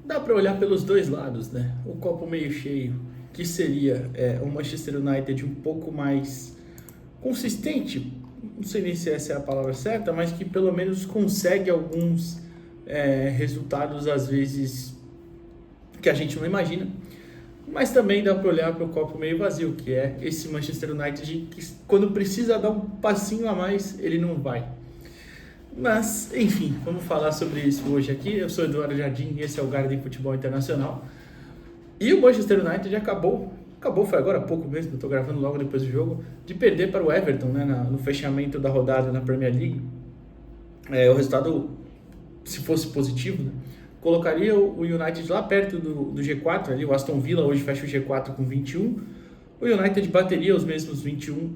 dá para olhar pelos dois lados, né? O copo meio cheio, que seria o Manchester United um pouco mais consistente, não sei nem se essa é a palavra certa, mas que pelo menos consegue alguns resultados às vezes que a gente não imagina. Mas também dá para olhar para o copo meio vazio, que é esse Manchester United que quando precisa dar um passinho a mais, ele não vai. Mas, enfim, vamos falar sobre isso hoje aqui. Eu sou Eduardo Jardim e esse é o Garden Futebol Internacional. E o Manchester United acabou, foi agora há pouco mesmo, estou gravando logo depois do jogo, de perder para o Everton, né, no fechamento da rodada na Premier League. O resultado, se fosse positivo, né, colocaria o United lá perto do G4, ali, o Aston Villa hoje fecha o G4 com 21, o United bateria os mesmos 21,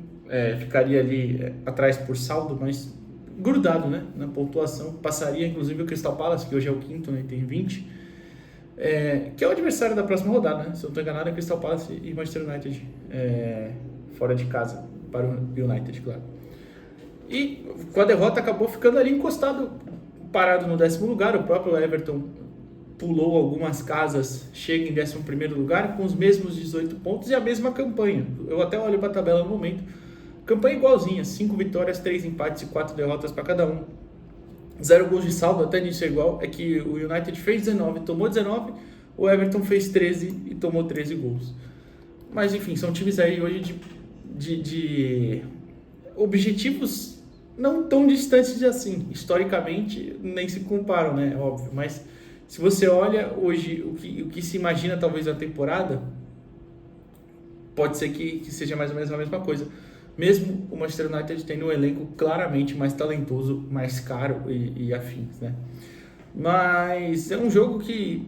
ficaria ali atrás por saldo, mas grudado, né, na pontuação, passaria inclusive o Crystal Palace, que hoje é o quinto, né, tem 20, que é o adversário da próxima rodada, né, se eu não estou enganado é Crystal Palace e Manchester United fora de casa, para o United, claro. E com a derrota acabou ficando ali encostado, parado no 10º lugar, o próprio Everton pulou algumas casas, chega em 11º lugar com os mesmos 18 pontos e a mesma campanha. Eu até olho para a tabela no momento, campanha igualzinha, 5 vitórias, 3 empates e 4 derrotas para cada um. 0 gols de saldo, até nisso é igual, é que o United fez 19 e tomou 19, o Everton fez 13 e tomou 13 gols. Mas enfim, são times aí hoje de objetivos não tão distantes assim, historicamente nem se comparam, né, óbvio, mas se você olha hoje o que se imagina talvez a temporada, pode ser que seja mais ou menos a mesma coisa, mesmo o Manchester United tendo um elenco claramente mais talentoso, mais caro e afins, né, mas é um jogo que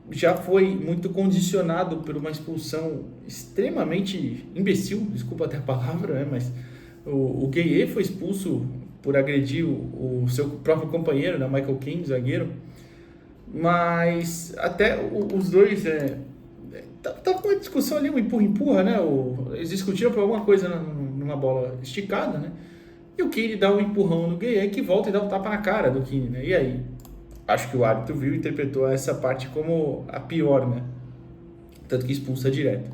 já foi muito condicionado por uma expulsão extremamente imbecil, desculpa até a palavra, né, mas o Gueye foi expulso por agredir o seu próprio companheiro, né, Michael Keane, zagueiro. Mas até os dois tava uma discussão ali, um empurra-empurra, né? Eles discutiram por alguma coisa numa bola esticada, né? E o Keane dá um empurrão no Gueye que volta e dá um tapa na cara do Keane, né? E aí? Acho que o árbitro viu e interpretou essa parte como a pior, né? Tanto que expulsa direto.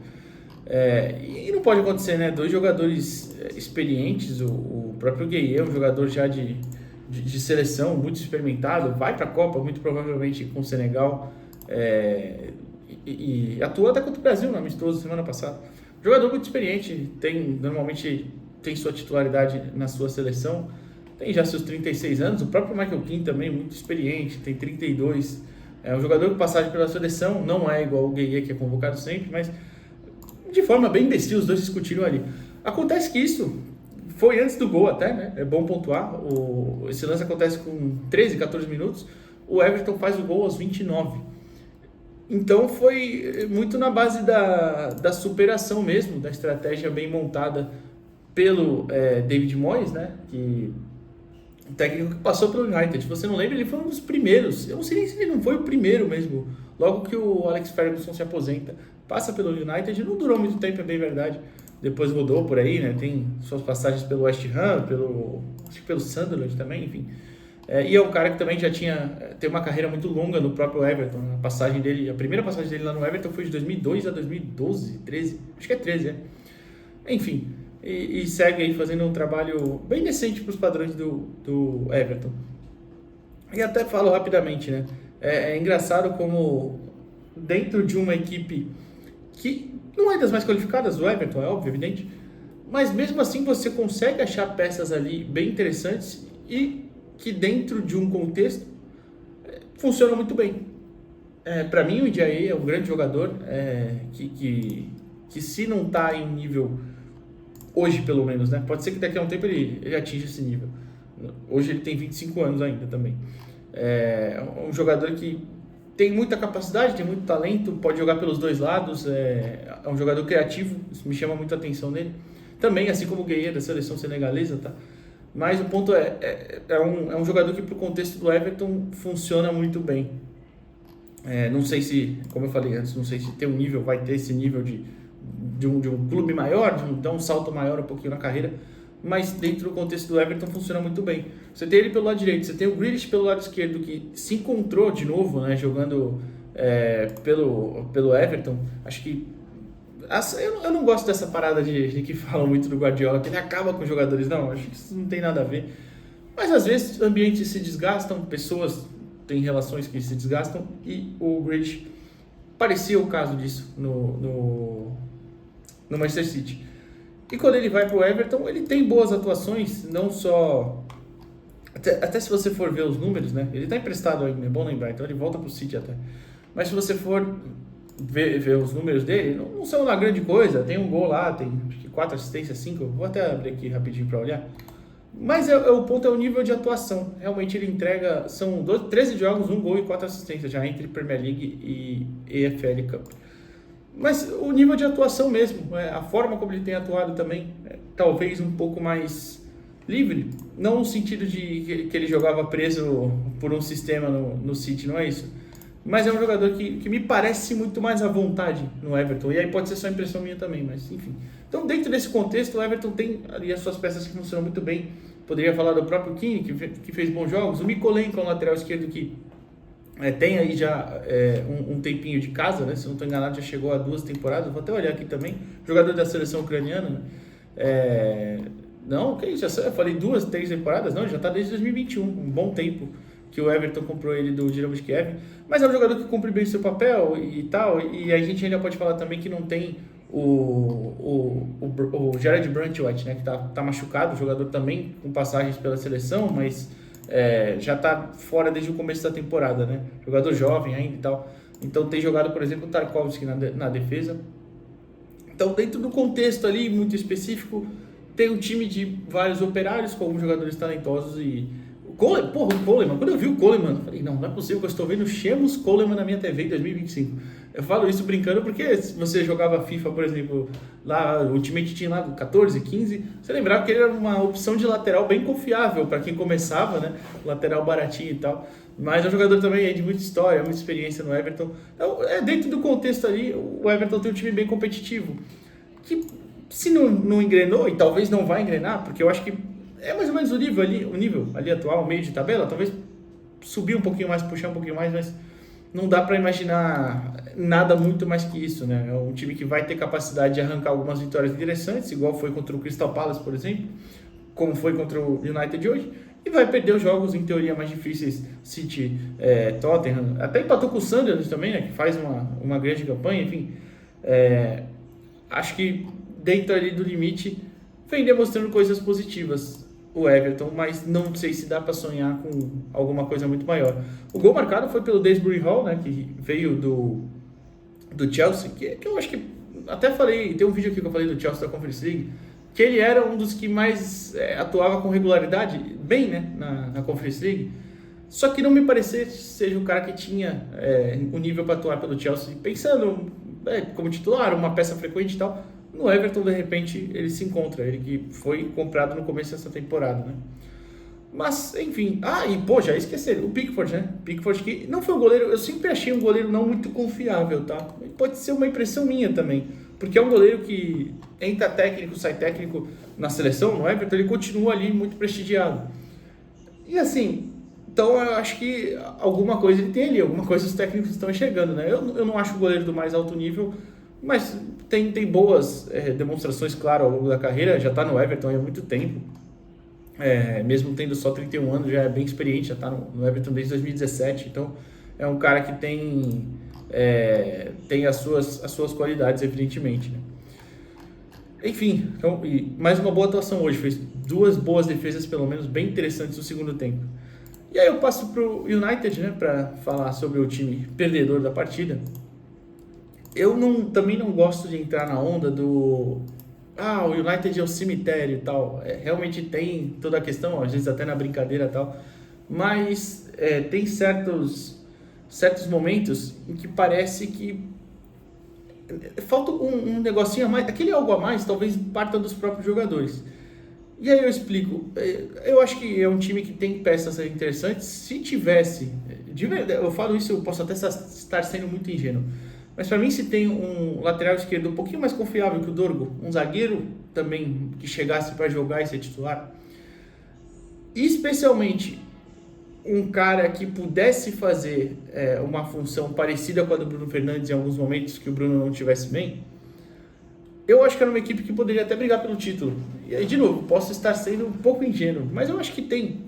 E não pode acontecer, né? Dois jogadores experientes, o próprio Gueye é um jogador já de seleção, muito experimentado, vai para a Copa, muito provavelmente com o Senegal, e atuou até contra o Brasil no amistoso semana passada. Jogador muito experiente, normalmente tem sua titularidade na sua seleção, tem já seus 36 anos, o próprio Michael Keane também muito experiente, tem 32, é um jogador com passagem pela seleção, não é igual o Gueye que é convocado sempre, mas de forma bem imbecil, os dois discutiram ali. Acontece que isso foi antes do gol até, né? É bom pontuar. Esse lance acontece com 13, 14 minutos. O Everton faz o gol aos 29. Então foi muito na base da superação mesmo, da estratégia bem montada pelo David Moyes, né? Que o técnico que passou pelo United. Se você não lembra, ele foi um dos primeiros. Eu não sei nem se ele não foi o primeiro mesmo. Logo que o Alex Ferguson se aposenta, passa pelo United, não durou muito tempo, é bem verdade. Depois rodou por aí, né? Tem suas passagens pelo West Ham, acho que pelo Sunderland também, enfim. E é um cara que também já tem uma carreira muito longa no próprio Everton. A primeira passagem dele lá no Everton foi de 2002 a 2012, 13, acho que é 13, Enfim, e segue aí fazendo um trabalho bem decente para os padrões do Everton. E até falo rapidamente, né? É engraçado como dentro de uma equipe que não é das mais qualificadas do Everton, é óbvio, evidente, mas mesmo assim você consegue achar peças ali bem interessantes e que dentro de um contexto funcionam muito bem. Para mim o Ndiaye é um grande jogador que se não está em um nível, hoje pelo menos, né? Pode ser que daqui a um tempo ele atinja esse nível. Hoje ele tem 25 anos ainda também. É um jogador que tem muita capacidade, tem muito talento, pode jogar pelos dois lados, é um jogador criativo, isso me chama muito a atenção nele. Também, assim como o Gueye da seleção senegalesa, tá? Mas o ponto é um jogador que pro contexto do Everton funciona muito bem. Não sei se, como eu falei antes, não sei se tem um nível, vai ter esse nível de um clube maior, de dar um salto maior um pouquinho na carreira, mas dentro do contexto do Everton funciona muito bem. Você tem ele pelo lado direito, você tem o Grealish pelo lado esquerdo, que se encontrou de novo, né, jogando pelo Everton. Acho que eu não gosto dessa parada de que falam muito do Guardiola, que ele acaba com os jogadores. Não, acho que isso não tem nada a ver. Mas às vezes ambientes se desgastam, pessoas têm relações que se desgastam, e o Grealish parecia o caso disso no Manchester City. E quando ele vai para o Everton, ele tem boas atuações, não só... Até se você for ver os números, né? Ele está emprestado ainda, é bom lembrar, então ele volta para o City até. Mas se você for ver os números dele, não são uma grande coisa. Tem um gol lá, tem acho que 4 assistências, 5. Vou até abrir aqui rapidinho para olhar. Mas o ponto é o nível de atuação. Realmente ele entrega, são 13 jogos, 1 gol e 4 assistências já entre Premier League e EFL Cup. Mas o nível de atuação mesmo, a forma como ele tem atuado também, talvez um pouco mais livre. Não no sentido de que ele jogava preso por um sistema no City, não é isso. Mas é um jogador que me parece muito mais à vontade no Everton. E aí pode ser só impressão minha também, mas enfim. Então, dentro desse contexto, o Everton tem ali as suas peças que funcionam muito bem. Poderia falar do próprio Keane, que fez bons jogos. O Mykolenko, um lateral esquerdo que tem aí já um tempinho de casa, né? Se não estou enganado, já chegou a 2 temporadas. Vou até olhar aqui também. Jogador da seleção ucraniana, né? Não, que isso? Eu falei 2, 3 temporadas? Não, ele já está desde 2021, um bom tempo que o Everton comprou ele do Dinamo de Kiev, mas é um jogador que cumpre bem o seu papel e tal, e a gente ainda pode falar também que não tem o Gerard Brantwaite, né, que tá machucado, o jogador também com passagens pela seleção, mas já tá fora desde o começo da temporada, né, jogador jovem ainda e tal, então tem jogado, por exemplo, o Tarkowski na defesa. Então, dentro do contexto ali muito específico, tem um time de vários operários com alguns jogadores talentosos e o Coleman, quando eu vi o Coleman, eu falei, não é possível que eu estou vendo o Seamus Coleman na minha TV em 2025. Eu falo isso brincando porque se você jogava FIFA, por exemplo, lá o Ultimate tinha lá 14, 15, você lembrava que ele era uma opção de lateral bem confiável para quem começava, né? Lateral baratinho e tal. Mas é um jogador também de muita história, muita experiência no Everton. Então, dentro do contexto ali, o Everton tem um time bem competitivo. Que se não engrenou, e talvez não vai engrenar, porque eu acho que é mais ou menos o nível ali atual, meio de tabela, talvez subir um pouquinho mais, puxar um pouquinho mais, mas não dá para imaginar nada muito mais que isso, né? É um time que vai ter capacidade de arrancar algumas vitórias interessantes, igual foi contra o Crystal Palace, por exemplo, como foi contra o United hoje, e vai perder os jogos, em teoria, mais difíceis, City, Tottenham, até empatou com o Sunderland também, né? Que faz uma grande campanha, enfim. Acho que dentro ali do limite vem demonstrando coisas positivas o Everton, mas não sei se dá para sonhar com alguma coisa muito maior. O gol marcado foi pelo Daisbury Hall, né, que veio do Chelsea, que eu acho que até falei, tem um vídeo aqui que eu falei do Chelsea da Conference League, que ele era um dos que mais atuava com regularidade, bem, né, na Conference League, só que não me parecia seja o cara que tinha o nível para atuar pelo Chelsea, pensando como titular, uma peça frequente e tal. No Everton, de repente, ele se encontra, ele que foi comprado no começo dessa temporada, né? Mas, enfim, já esqueci, o Pickford, né? Pickford que não foi um goleiro, eu sempre achei um goleiro não muito confiável, tá? Pode ser uma impressão minha também, porque é um goleiro que entra técnico, sai técnico na seleção, no Everton, ele continua ali muito prestigiado. E assim, então eu acho que alguma coisa ele tem ali, alguma coisa os técnicos estão enxergando, né? Eu não acho o goleiro do mais alto nível, mas tem boas demonstrações, claro, ao longo da carreira, já está no Everton há muito tempo, mesmo tendo só 31 anos, já é bem experiente, já está no Everton desde 2017, então é um cara que tem as suas qualidades, evidentemente, né? Enfim, então, mais uma boa atuação hoje, fez 2 boas defesas, pelo menos, bem interessantes no segundo tempo. E aí eu passo para o United, né, para falar sobre o time perdedor da partida. Eu também não gosto de entrar na onda do... o United é o cemitério e tal. Realmente tem toda a questão, às vezes até na brincadeira e tal. Mas tem certos momentos em que parece que falta um negocinho a mais. Aquele algo a mais talvez parta dos próprios jogadores. E aí eu explico. Eu acho que é um time que tem peças interessantes. Se tivesse... De verdade, eu falo isso, eu posso até estar sendo muito ingênuo. Mas para mim, se tem um lateral esquerdo um pouquinho mais confiável que o Dorgo, um zagueiro também que chegasse para jogar e ser titular, e especialmente um cara que pudesse fazer uma função parecida com a do Bruno Fernandes em alguns momentos que o Bruno não estivesse bem, eu acho que era uma equipe que poderia até brigar pelo título. E aí, de novo, posso estar sendo um pouco ingênuo, mas eu acho que tem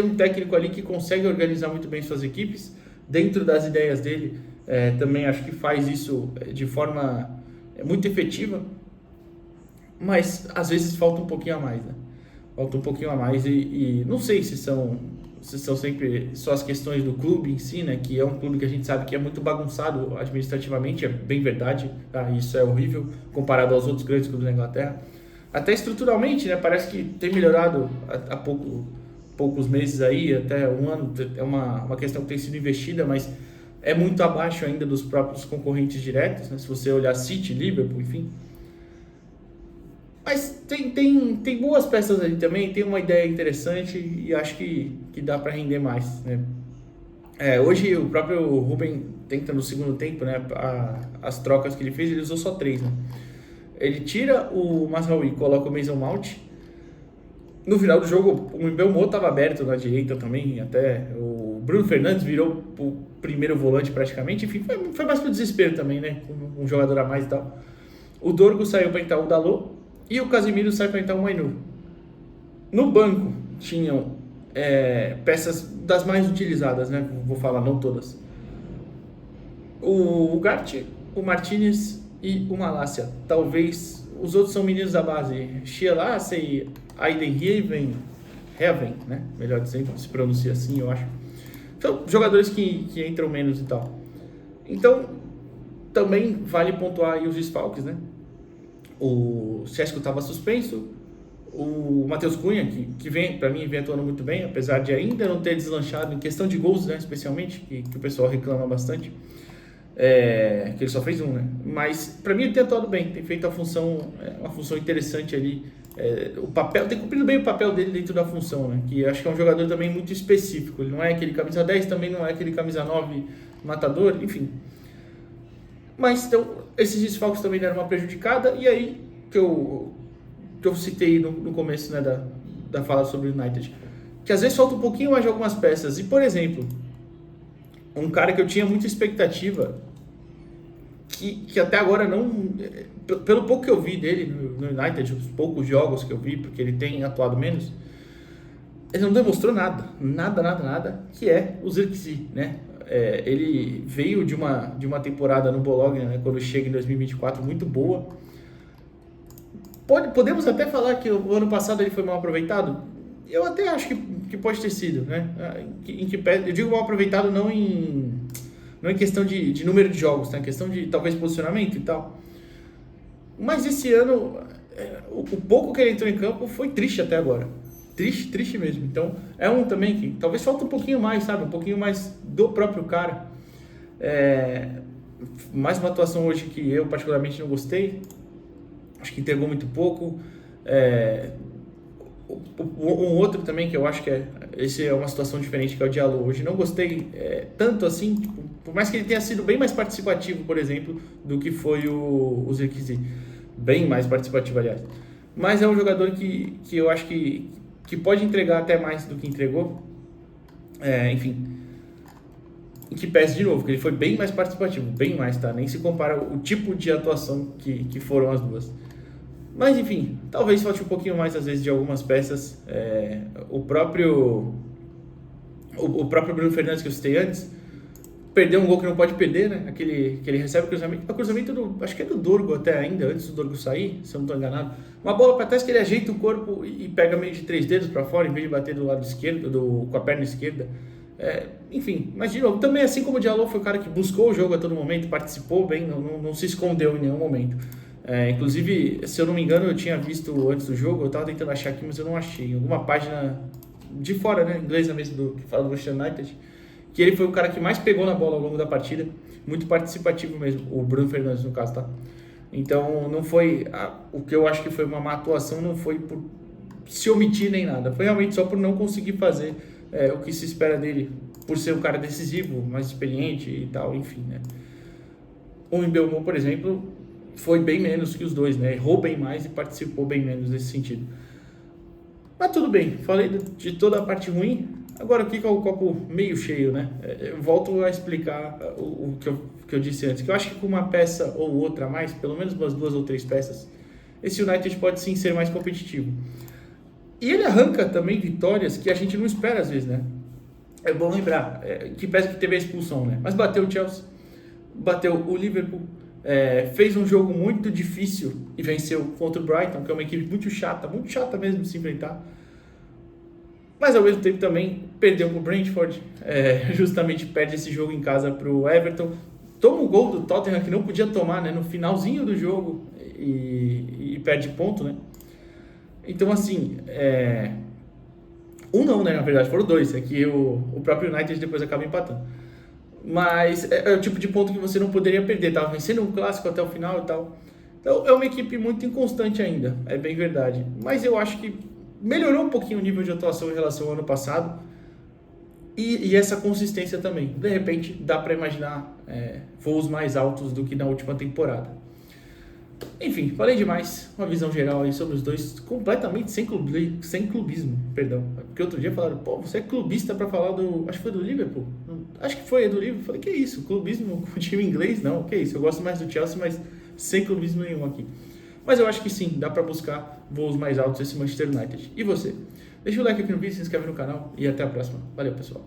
um técnico ali que consegue organizar muito bem suas equipes, dentro das ideias dele. Também acho que faz isso de forma muito efetiva, mas às vezes falta um pouquinho a mais, né? Falta um pouquinho a mais e não sei se são sempre só as questões do clube em si, né? Que é um clube que a gente sabe que é muito bagunçado administrativamente, é bem verdade, tá? Isso é horrível comparado aos outros grandes clubes da Inglaterra. Até estruturalmente, né? Parece que tem melhorado há poucos meses aí, até um ano, é uma questão que tem sido investida, mas é muito abaixo ainda dos próprios concorrentes diretos, né? Se você olhar City, Liverpool, enfim. Mas tem boas peças ali também, tem uma ideia interessante e acho que dá para render mais, né? Hoje o próprio Ruben tenta no segundo tempo, né? As trocas que ele fez, ele usou só 3, né? Ele tira o Mazraoui e coloca o Mason Mount. No final do jogo, o Mbeumo estava aberto na direita também, até o Bruno Fernandes virou o primeiro volante praticamente, enfim, foi mais pro desespero também, né? Com um jogador a mais e tal. O Dorgo saiu para entrar o Dalot e o Casemiro saiu para entrar o Mainu. No banco tinham peças das mais utilizadas, né? Vou falar, não todas. O Ugarte, o Martinez e o Malásia. Talvez os outros são meninos da base. Shielassi, Eindhoven, né? Melhor dizendo, se pronuncia assim, eu acho. São jogadores que entram menos e tal. Então, também vale pontuar aí os desfalques, né? O Cesco estava suspenso. O Matheus Cunha, que vem, para mim, vem atuando muito bem, apesar de ainda não ter deslanchado em questão de gols, né? Especialmente, que o pessoal reclama bastante. Que ele só fez um, né? Mas para mim ele tem atuado bem, tem feito uma função interessante ali. Tem cumprido bem o papel dele dentro da função, né? Que acho que é um jogador também muito específico. Ele não é aquele camisa 10, também não é aquele camisa 9 matador, enfim. Mas então, esses desfalques também deram uma prejudicada, e aí que eu citei no começo, né, da fala sobre o United, que às vezes falta um pouquinho mais de algumas peças. E, por exemplo, um cara que eu tinha muita expectativa, que até agora não... Pelo pouco que eu vi dele no United, os poucos jogos que eu vi, porque ele tem atuado menos, ele não demonstrou nada, que é o Zirkzee, né? Ele veio de uma temporada no Bologna, né, quando chega em 2024, muito boa. Podemos até falar que o ano passado ele foi mal aproveitado? Eu até acho que pode ter sido, né? Eu digo mal aproveitado não em questão de número de jogos, tá? Em questão de talvez posicionamento e tal. Mas esse ano, o pouco que ele entrou em campo foi triste até agora. Triste mesmo. Então, é um também que talvez falta um pouquinho mais, sabe? Um pouquinho mais do próprio cara. Mais uma atuação hoje que eu particularmente não gostei. Acho que entregou muito pouco. Um outro também que eu acho que esse é uma situação diferente, que é o Diallo. Hoje não gostei tanto assim, tipo, por mais que ele tenha sido bem mais participativo, por exemplo, do que foi o Zirkzee. Bem mais participativo, aliás. Mas é um jogador que eu acho que pode entregar até mais do que entregou. Enfim, que pese de novo, que ele foi bem mais participativo, bem mais, tá? Nem se compara o tipo de atuação que foram as duas. Mas enfim, talvez falte um pouquinho mais às vezes de algumas peças. O próprio Bruno Fernandes que eu citei antes perdeu um gol que não pode perder, né? Que ele recebe o cruzamento acho que é do Dorgo até ainda, antes do Dorgo sair, se eu não estou enganado. Uma bola para trás que ele ajeita o corpo e pega meio de 3 dedos para fora, em vez de bater do lado esquerdo, com a perna esquerda. Enfim, mas de novo, também assim como o Diallo foi o cara que buscou o jogo a todo momento, participou bem, não se escondeu em nenhum momento. Inclusive, se eu não me engano, eu tinha visto antes do jogo, eu estava tentando achar aqui, mas eu não achei. Em alguma página de fora, né, inglesa mesmo, que fala do Manchester United, que ele foi o cara que mais pegou na bola ao longo da partida, muito participativo mesmo, o Bruno Fernandes no caso, tá? Então, não foi, o que eu acho que foi uma má atuação, não foi por se omitir nem nada, foi realmente só por não conseguir fazer o que se espera dele, por ser um cara decisivo, mais experiente e tal, enfim, né? O Mbeumo, por exemplo, foi bem menos que os dois, né? Errou bem mais e participou bem menos nesse sentido. Mas tudo bem, falei de toda a parte ruim. Agora, o que é o copo meio cheio, né? Eu volto a explicar o que eu disse antes, que eu acho que com uma peça ou outra a mais, pelo menos umas 2 ou 3 peças, esse United pode sim ser mais competitivo. E ele arranca também vitórias que a gente não espera às vezes, né? É bom lembrar, que parece que teve a expulsão, né? Mas bateu o Chelsea, bateu o Liverpool, fez um jogo muito difícil e venceu contra o Brighton, que é uma equipe muito chata mesmo de se enfrentar. Mas ao mesmo tempo também perdeu para o Brentford, justamente perde esse jogo em casa para o Everton. Toma o gol do Tottenham que não podia tomar, né, no finalzinho do jogo e perde ponto, né? Então assim, não, né, na verdade foram 2, é que o próprio United depois acaba empatando. Mas é o tipo de ponto que você não poderia perder, tava vencendo um clássico até o final e tal. Então é uma equipe muito inconstante ainda, é bem verdade. Mas eu acho que melhorou um pouquinho o nível de atuação em relação ao ano passado e essa consistência também. De repente dá para imaginar voos mais altos do que na última temporada. Enfim, falei demais, uma visão geral aí sobre os dois, completamente sem clubismo, perdão. Porque outro dia falaram, pô, você é clubista pra falar acho que foi do Liverpool? Acho que foi do Liverpool. Falei, que isso, clubismo com o time inglês? Não, que isso, eu gosto mais do Chelsea, mas sem clubismo nenhum aqui. Mas eu acho que sim, dá pra buscar voos mais altos esse Manchester United. E você? Deixa o like aqui no vídeo, se inscreve no canal e até a próxima. Valeu, pessoal.